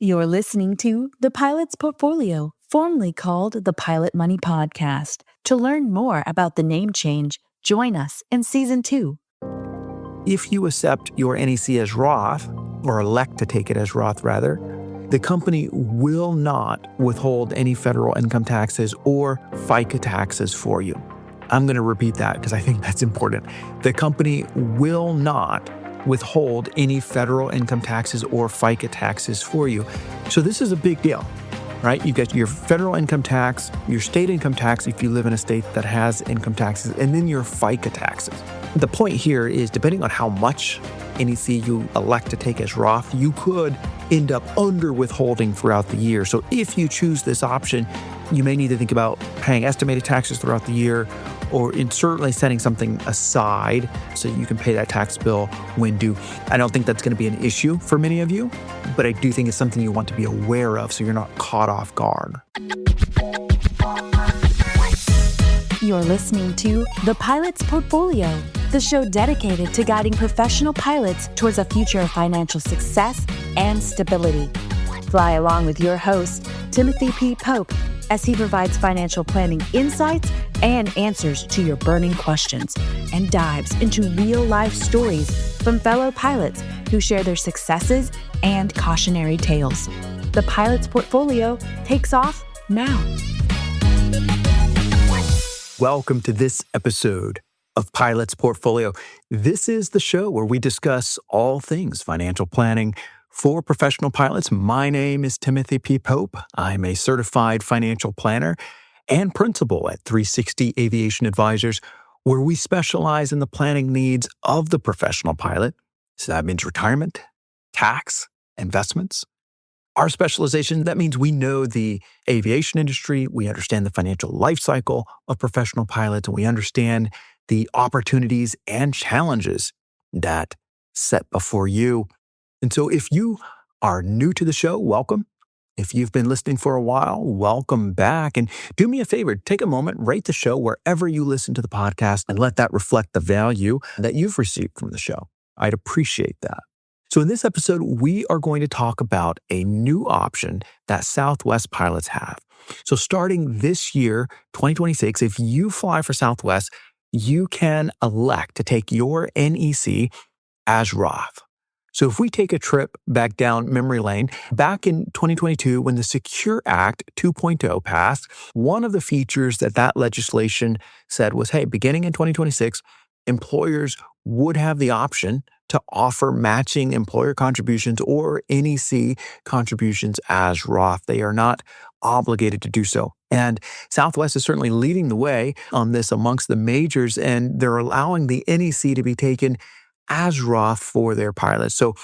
You're listening to The Pilot's Portfolio, formerly called the Pilot Money Podcast. To learn more about the name change, join us in Season 2. If you accept your NEC as Roth, or elect to take it as Roth rather, the company will not withhold any federal income taxes or FICA taxes for you. I'm going to repeat that because I think that's important. The company will not withhold any federal income taxes or FICA taxes for you. So this is a big deal, right? You've got your federal income tax, your state income tax if you live in a state that has income taxes, and then your FICA taxes. The point here is, depending on how much NEC you elect to take as Roth, you could end up under withholding throughout the year. So if you choose this option, you may need to think about paying estimated taxes throughout the year, or certainly setting something aside so you can pay that tax bill when due. I don't think that's going to be an issue for many of you, but I do think it's something you want to be aware of so you're not caught off guard. You're listening to The Pilot's Portfolio, the show dedicated to guiding professional pilots towards a future of financial success and stability. Fly along with your host, Timothy P. Pope, as he provides financial planning insights and answers to your burning questions, and dives into real-life stories from fellow pilots who share their successes and cautionary tales. The Pilot's Portfolio takes off now. Welcome to this episode of Pilot's Portfolio. This is the show where we discuss all things financial planning for professional pilots. My name is Timothy P. Pope. I'm a certified financial planner and principal at 360 Aviation Advisors, where we specialize in the planning needs of the professional pilot. So that means retirement, tax, investments. Our specialization, that means we know the aviation industry, we understand the financial life cycle of professional pilots, and we understand the opportunities and challenges that set before you. And so if you are new to the show, welcome. If you've been listening for a while, welcome back. And do me a favor, take a moment, rate the show wherever you listen to the podcast, and let that reflect the value that you've received from the show. I'd appreciate that. So in this episode, we are going to talk about a new option that Southwest pilots have. So starting this year, 2026, if you fly for Southwest, you can elect to take your NEC as Roth. So if we take a trip back down memory lane, back in 2022, when the Secure Act 2.0 passed, one of the features that legislation said was, hey, beginning in 2026, employers would have the option to offer matching employer contributions or NEC contributions as Roth. They are not obligated to do so. And Southwest is certainly leading the way on this amongst the majors, and they're allowing the NEC to be taken as Roth for their pilots. So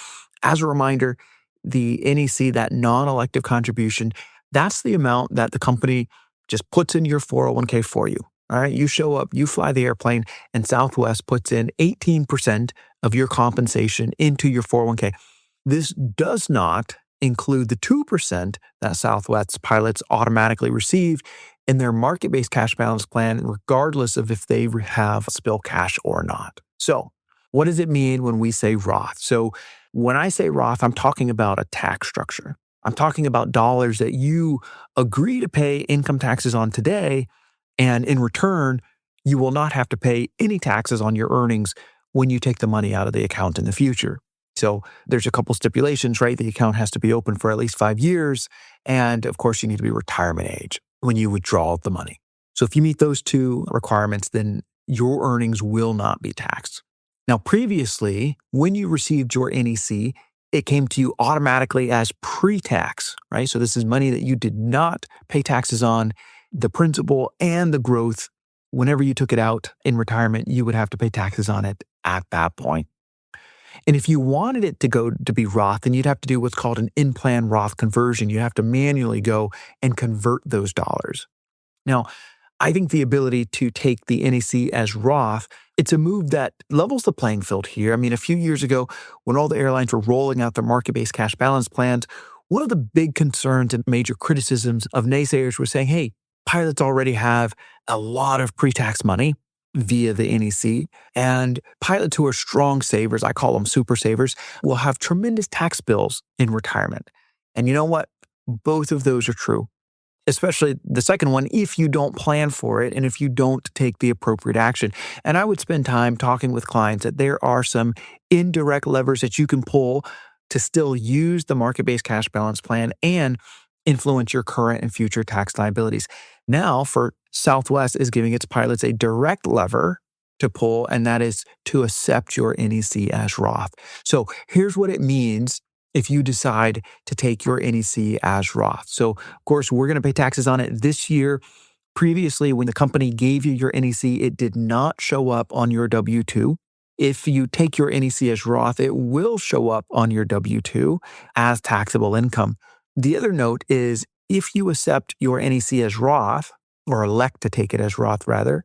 as a reminder, the NEC, that non-elective contribution, that's the amount that the company just puts in your 401k for you. All right, you show up, you fly the airplane, and Southwest puts in 18% of your compensation into your 401k. This does not include the 2% that Southwest pilots automatically receive in their market-based cash balance plan, regardless of if they have spill cash or not. So what does it mean when we say Roth? So when I say Roth, I'm talking about a tax structure. I'm talking about dollars that you agree to pay income taxes on today, and in return, you will not have to pay any taxes on your earnings when you take the money out of the account in the future. So there's a couple stipulations, right? The account has to be open for at least 5 years. And of course, you need to be retirement age when you withdraw the money. So if you meet those two requirements, then your earnings will not be taxed. Now, previously, when you received your NEC, it came to you automatically as pre-tax, right? So this is money that you did not pay taxes on. The principal and the growth, whenever you took it out in retirement, you would have to pay taxes on it at that point. And if you wanted it to be Roth, then you'd have to do what's called an in-plan Roth conversion. You have to manually go and convert those dollars. Now, I think the ability to take the NEC as Roth, it's a move that levels the playing field here. I mean, a few years ago, when all the airlines were rolling out their market-based cash balance plans, one of the big concerns and major criticisms of naysayers were saying, hey, pilots already have a lot of pre-tax money via the NEC, and pilots who are strong savers, I call them super savers, will have tremendous tax bills in retirement. And you know what? Both of those are true, especially the second one, if you don't plan for it and if you don't take the appropriate action. And I would spend time talking with clients that there are some indirect levers that you can pull to still use the market-based cash balance plan and influence your current and future tax liabilities. Now, for Southwest is giving its pilots a direct lever to pull, and that is to accept your NEC as Roth. So here's what it means if you decide to take your NEC as Roth. So, of course, we're going to pay taxes on it this year. Previously, when the company gave you your NEC, it did not show up on your W-2. If you take your NEC as Roth, it will show up on your W-2 as taxable income. The other note is if you accept your NEC as Roth, or elect to take it as Roth rather,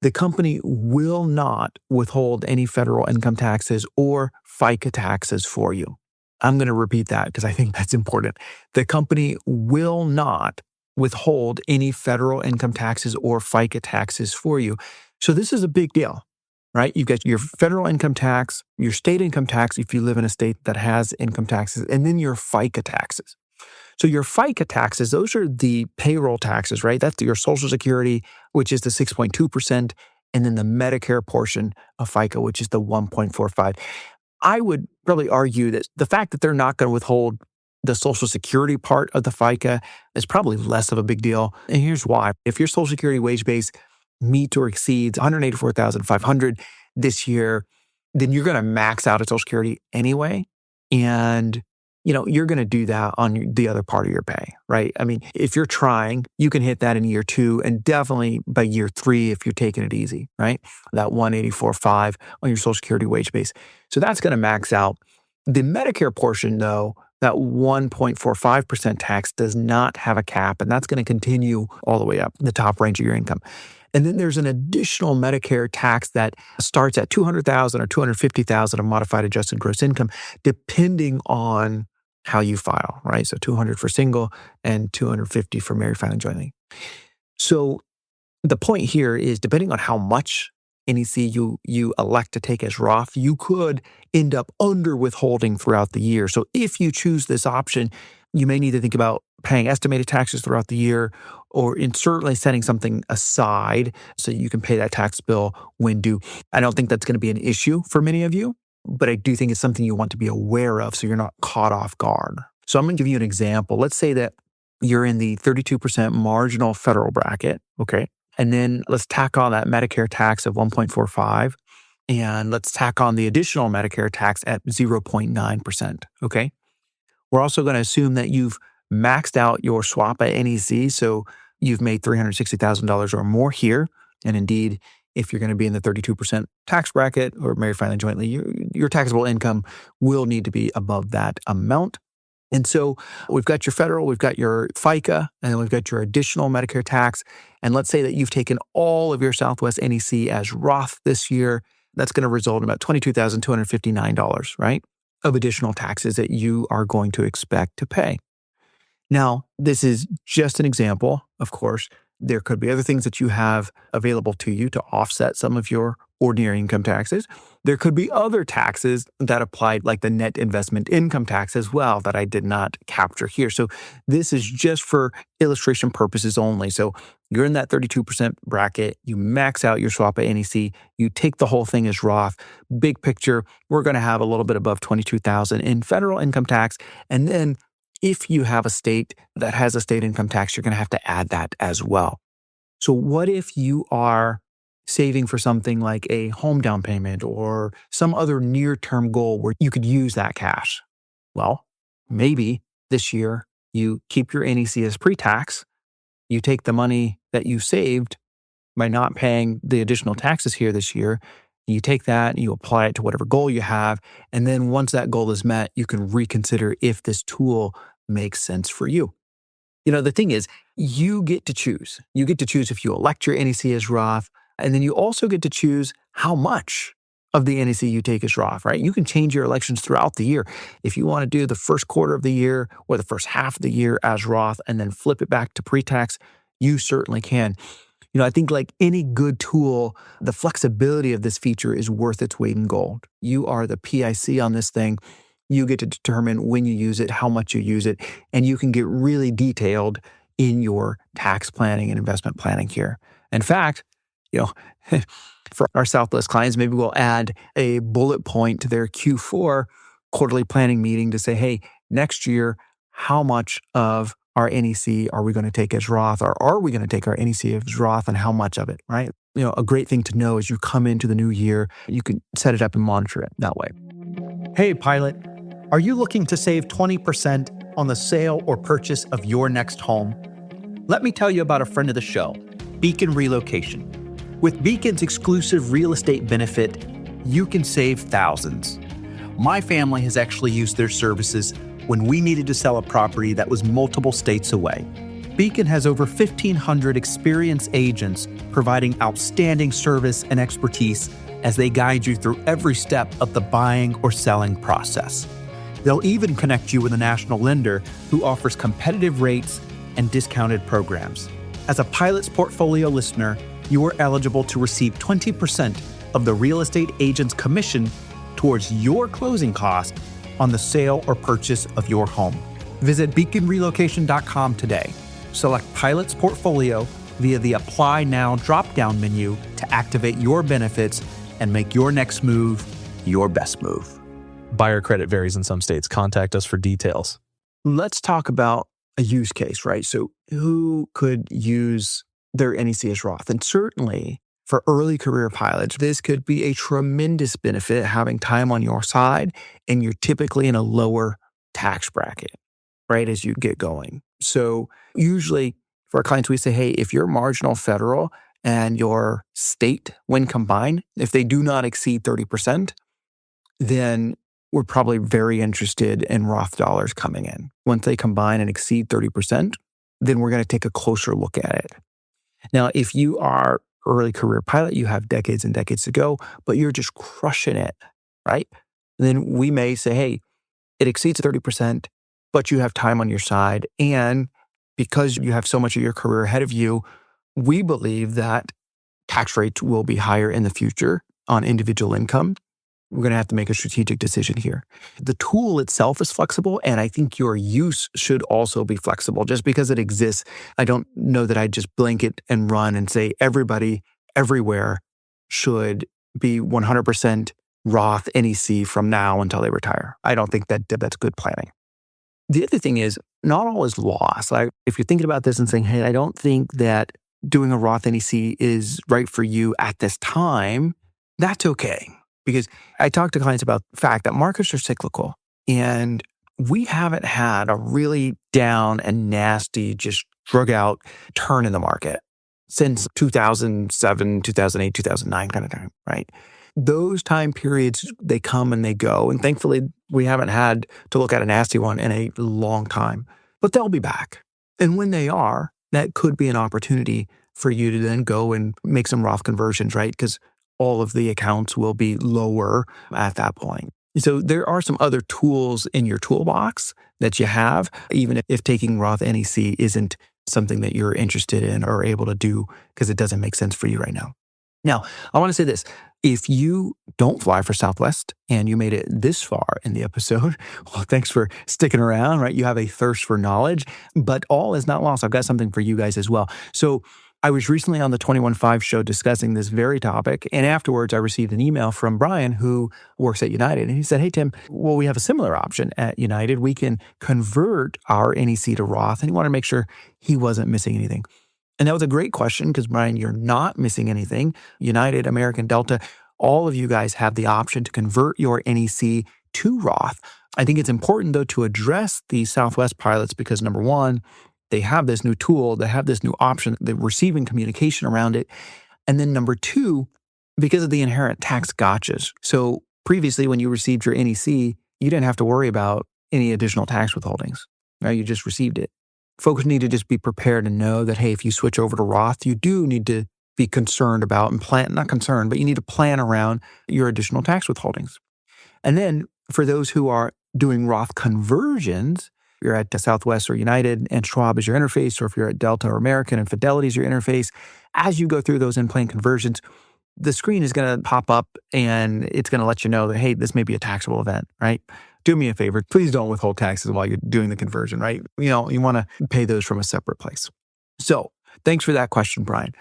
the company will not withhold any federal income taxes or FICA taxes for you. I'm going to repeat that because I think that's important. The company will not withhold any federal income taxes or FICA taxes for you. So this is a big deal, right? You've got your federal income tax, your state income tax if you live in a state that has income taxes, and then your FICA taxes. So your FICA taxes, those are the payroll taxes, right? That's your Social Security, which is the 6.2%, and then the Medicare portion of FICA, which is the 1.45%. I would probably argue that the fact that they're not going to withhold the Social Security part of the FICA is probably less of a big deal. And here's why. If your Social Security wage base meets or exceeds $184,500 this year, then you're going to max out at Social Security anyway. And you're going to do that on the other part of your pay, right? I mean, if you're trying, you can hit that in year 2 and definitely by year 3 if you're taking it easy, right? That 184.5 on your Social Security wage base. So that's going to max out. The Medicare portion, though, that 1.45% tax does not have a cap, and that's going to continue all the way up the top range of your income. And then there's an additional Medicare tax that starts at $200,000 or $250,000 of modified adjusted gross income, depending on how you file, right? So $200 for single and $250 for married filing jointly. So the point here is, depending on how much NEC you elect to take as Roth, you could end up under withholding throughout the year. So if you choose this option, you may need to think about paying estimated taxes throughout the year, or certainly setting something aside so you can pay that tax bill when due. I don't think that's going to be an issue for many of you, but I do think it's something you want to be aware of so you're not caught off guard. So I'm going to give you an example. Let's say that you're in the 32% marginal federal bracket, okay? And then let's tack on that Medicare tax of 1.45, and let's tack on the additional Medicare tax at 0.9%, okay? We're also going to assume that you've maxed out your swap at NEC, so you've made $360,000 or more here. And indeed, if you're going to be in the 32% tax bracket or married filing jointly, your taxable income will need to be above that amount. And so we've got your federal, we've got your FICA, and then we've got your additional Medicare tax. And let's say that you've taken all of your Southwest NEC as Roth this year. That's going to result in about $22,259, right, of additional taxes that you are going to expect to pay. Now, this is just an example, of course. There could be other things that you have available to you to offset some of your ordinary income taxes. There could be other taxes that apply, like the net investment income tax as well, that I did not capture here. So this is just for illustration purposes only. So you're in that 32% bracket, you max out your swap at NEC, you take the whole thing as Roth. Big picture, we're going to have a little bit above $22,000 in federal income tax. And then if you have a state that has a state income tax, you're going to have to add that as well. So what if you are saving for something like a home down payment or some other near-term goal where you could use that cash? Well, maybe this year you keep your NEC as pre-tax, you take the money that you saved by not paying the additional taxes here this year, you take that and you apply it to whatever goal you have. And then once that goal is met, you can reconsider if this tool makes sense for you. The thing is, you get to choose. You get to choose if you elect your NEC as Roth, and then you also get to choose how much of the NEC you take as Roth, right? You can change your elections throughout the year. If you want to do the first quarter of the year or the first half of the year as Roth and then flip it back to pre-tax, you certainly can. I think like any good tool, the flexibility of this feature is worth its weight in gold. You are the PIC on this thing. You get to determine when you use it, how much you use it, and you can get really detailed in your tax planning and investment planning here. In fact, you know, for our Southwest clients, maybe we'll add a bullet point to their Q4 quarterly planning meeting to say, hey, next year, how much of our NEC are we going to take as Roth, or are we going to take our NEC as Roth, and how much of it, right? A great thing to know as you come into the new year, you can set it up and monitor it that way. Hey, pilot, are you looking to save 20% on the sale or purchase of your next home? Let me tell you about a friend of the show, Beacon Relocation. With Beacon's exclusive real estate benefit, you can save thousands. My family has actually used their services when we needed to sell a property that was multiple states away. Beacon has over 1,500 experienced agents providing outstanding service and expertise as they guide you through every step of the buying or selling process. They'll even connect you with a national lender who offers competitive rates and discounted programs. As a Pilot's Portfolio listener, you are eligible to receive 20% of the real estate agent's commission towards your closing cost on the sale or purchase of your home. Visit beaconrelocation.com today. Select Pilot's Portfolio via the Apply Now drop-down menu to activate your benefits and make your next move your best move. Buyer credit varies in some states. Contact us for details. Let's talk about a use case, right? So who could use their NEC as Roth? And certainly for early career pilots, this could be a tremendous benefit having time on your side, and you're typically in a lower tax bracket, right, as you get going. So usually for our clients, we say, hey, if your marginal federal and your state, when combined, if they do not exceed 30%, then we're probably very interested in Roth dollars coming in. Once they combine and exceed 30%, then we're going to take a closer look at it. Now, if you are early career pilot, you have decades and decades to go, but you're just crushing it, right? Then we may say, hey, it exceeds 30%, but you have time on your side. And because you have so much of your career ahead of you, we believe that tax rates will be higher in the future on individual income. We're going to have to make a strategic decision here. The tool itself is flexible, and I think your use should also be flexible. Just because it exists, I don't know that I'd just blanket and run and say everybody everywhere should be 100% Roth NEC from now until they retire. I don't think that's good planning. The other thing is, not all is lost. Like if you're thinking about this and saying, hey, I don't think that doing a Roth NEC is right for you at this time, that's okay. Because I talk to clients about the fact that markets are cyclical, and we haven't had a really down and nasty, just drug out turn in the market since 2007, 2008, 2009 kind of time, right? Those time periods, they come and they go. And thankfully, we haven't had to look at a nasty one in a long time, but they'll be back. And when they are, that could be an opportunity for you to then go and make some Roth conversions, right? Because all of the accounts will be lower at that point. So there are some other tools in your toolbox that you have, even if taking Roth NEC isn't something that you're interested in or able to do because it doesn't make sense for you right now. Now, I want to say this. If you don't fly for Southwest and you made it this far in the episode, well, thanks for sticking around, right? You have a thirst for knowledge, but all is not lost. I've got something for you guys as well. So I was recently on the 21.5 show discussing this very topic. And afterwards, I received an email from Brian, who works at United. And he said, hey, Tim, well, we have a similar option at United. We can convert our NEC to Roth. And he wanted to make sure he wasn't missing anything. And that was a great question because, Brian, you're not missing anything. United, American, Delta, all of you guys have the option to convert your NEC to Roth. I think it's important, though, to address the Southwest pilots because, number one, they have this new tool, they have this new option, they're receiving communication around it. And then number two, because of the inherent tax gotchas. So previously, when you received your NEC, you didn't have to worry about any additional tax withholdings. Right? You just received it. Folks need to just be prepared and know that, hey, if you switch over to Roth, you do need to be concerned about and plan, not concerned, but you need to plan around your additional tax withholdings. And then for those who are doing Roth conversions, if you're at Southwest or United and Schwab is your interface, or if you're at Delta or American and Fidelity is your interface, as you go through those in-plane conversions, the screen is going to pop up and it's going to let you know that, hey, this may be a taxable event, right? Do me a favor. Please don't withhold taxes while you're doing the conversion, right? You want to pay those from a separate place. So thanks for that question, Brian.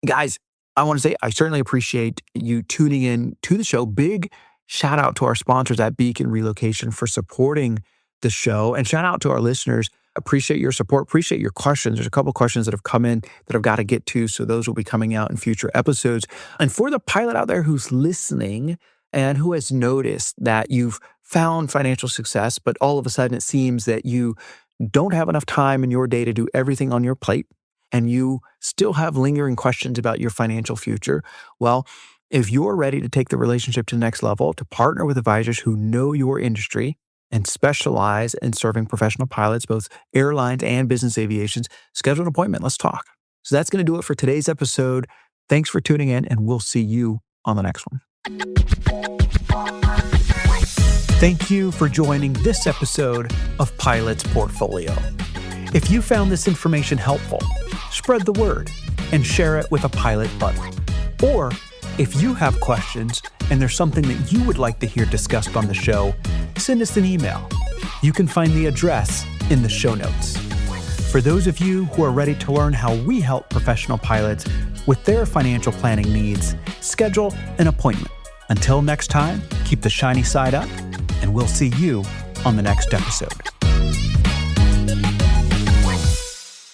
Guys, I want to say I certainly appreciate you tuning in to the show. Big shout out to our sponsors at Beacon Relocation for supporting the show, and shout out to our listeners. Appreciate your support. Appreciate your questions. There's a couple questions that have come in that I've got to get to, so those will be coming out in future episodes. And for the pilot out there who's listening and who has noticed that you've found financial success, but all of a sudden it seems that you don't have enough time in your day to do everything on your plate, and you still have lingering questions about your financial future, well, if you're ready to take the relationship to the next level, to partner with advisors who know your industry and specialize in serving professional pilots, both airlines and business aviations, schedule an appointment. Let's talk. So that's going to do it for today's episode. Thanks for tuning in, and we'll see you on the next one. Thank you for joining this episode of Pilot's Portfolio. If you found this information helpful, spread the word and share it with a pilot buddy. Or if you have questions and there's something that you would like to hear discussed on the show, send us an email. You can find the address in the show notes. For those of you who are ready to learn how we help professional pilots with their financial planning needs, schedule an appointment. Until next time, keep the shiny side up, and we'll see you on the next episode.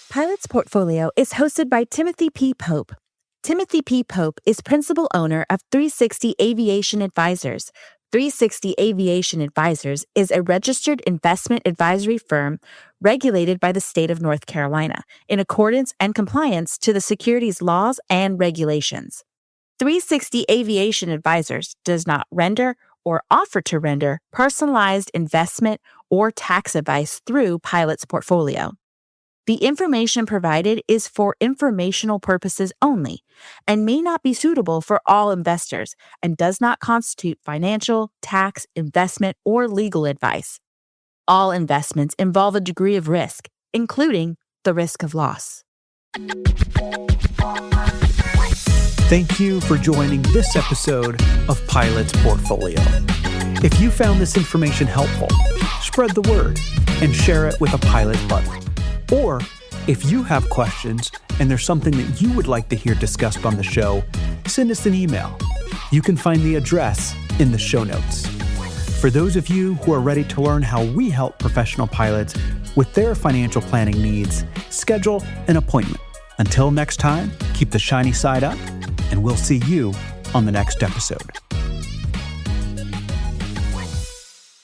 Pilot's Portfolio is hosted by Timothy P. Pope. Timothy P. Pope is principal owner of 360 Aviation Advisors. 360 Aviation Advisors is a registered investment advisory firm regulated by the state of North Carolina in accordance and compliance to the securities laws and regulations. 360 Aviation Advisors does not render or offer to render personalized investment or tax advice through Pilot's Portfolio. The information provided is for informational purposes only and may not be suitable for all investors and does not constitute financial, tax, investment, or legal advice. All investments involve a degree of risk, including the risk of loss. Thank you for joining this episode of Pilot's Portfolio. If you found this information helpful, spread the word and share it with a pilot buddy. Or if you have questions and there's something that you would like to hear discussed on the show, send us an email. You can find the address in the show notes. For those of you who are ready to learn how we help professional pilots with their financial planning needs, schedule an appointment. Until next time, keep the shiny side up, and we'll see you on the next episode.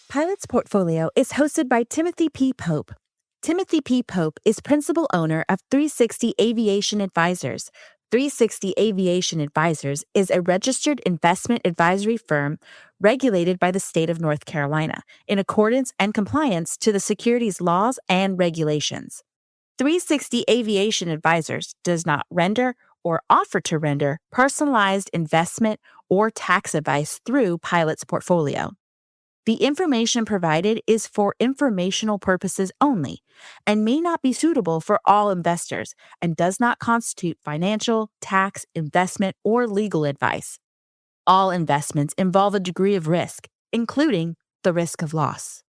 Pilot's Portfolio is hosted by Timothy P. Pope. Timothy P. Pope is principal owner of 360 Aviation Advisors. 360 Aviation Advisors is a registered investment advisory firm regulated by the state of North Carolina in accordance and compliance to the securities laws and regulations. 360 Aviation Advisors does not render or offer to render personalized investment or tax advice through Pilot's Portfolio. The information provided is for informational purposes only and may not be suitable for all investors and does not constitute financial, tax, investment, or legal advice. All investments involve a degree of risk, including the risk of loss.